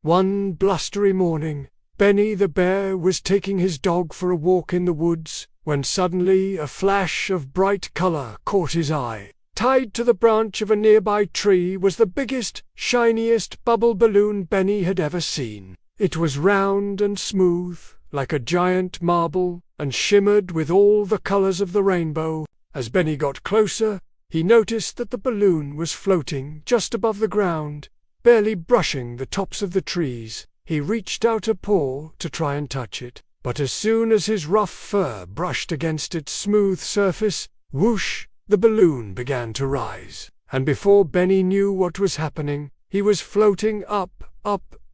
One blustery morning, Benny the bear was taking his dog for a walk in the woods, when suddenly a flash of bright color caught his eye. Tied to the branch of a nearby tree was the biggest, shiniest bubble balloon Benny had ever seen. It was round and smooth, like a giant marble, and shimmered with all the colors of the rainbow. As Benny got closer, he noticed that the balloon was floating just above the ground, barely brushing the tops of the trees. He reached out a paw to try and touch it, but as soon as his rough fur brushed against its smooth surface, whoosh, the balloon began to rise. And before Benny knew what was happening, he was floating up,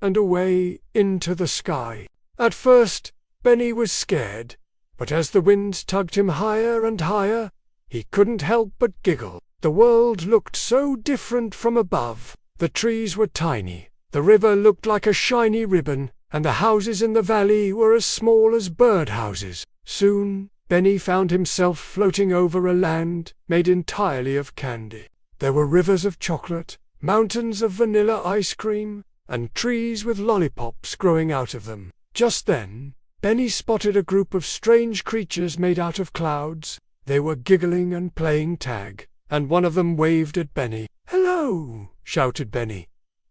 and away into the sky. At first, Benny was scared, but as the wind tugged him higher and higher, he couldn't help but giggle. The world looked so different from above. The trees were tiny, the river looked like a shiny ribbon, and the houses in the valley were as small as birdhouses. Soon, Benny found himself floating over a land made entirely of candy. There were rivers of chocolate, mountains of vanilla ice cream, and trees with lollipops growing out of them. Just then, Benny spotted a group of strange creatures made out of clouds. They were giggling and playing tag, and one of them waved at Benny. "Hello!" shouted Benny.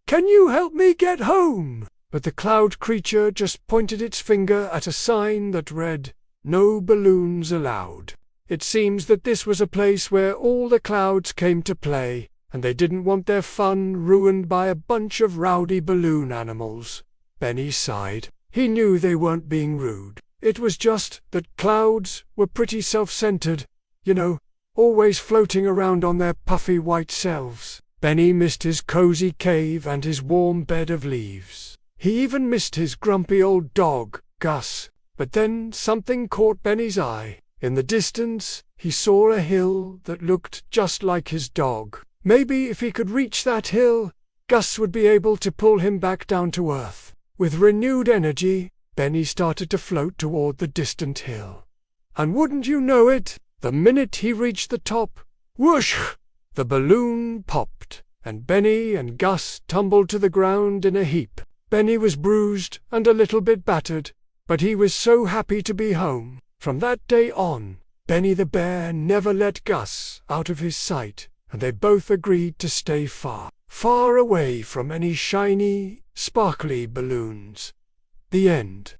"Can you help me get home?" But the cloud creature just pointed its finger at a sign that read, "No balloons allowed." It seems that this was a place where all the clouds came to play, and they didn't want their fun ruined by a bunch of rowdy balloon animals. Benny sighed. He knew they weren't being rude. It was just that clouds were pretty self-centered, always floating around on their puffy white selves. Benny missed his cozy cave and his warm bed of leaves. He even missed his grumpy old dog, Gus. But then something caught Benny's eye. In the distance, he saw a hill that looked just like his dog. Maybe if he could reach that hill, Gus would be able to pull him back down to earth. With renewed energy, Benny started to float toward the distant hill. And wouldn't you know it, the minute he reached the top, whoosh! The balloon popped, and Benny and Gus tumbled to the ground in a heap. Benny was bruised and a little bit battered, but he was so happy to be home. From that day on, Benny the bear never let Gus out of his sight, and they both agreed to stay far, far away from any shiny, sparkly balloons. The end.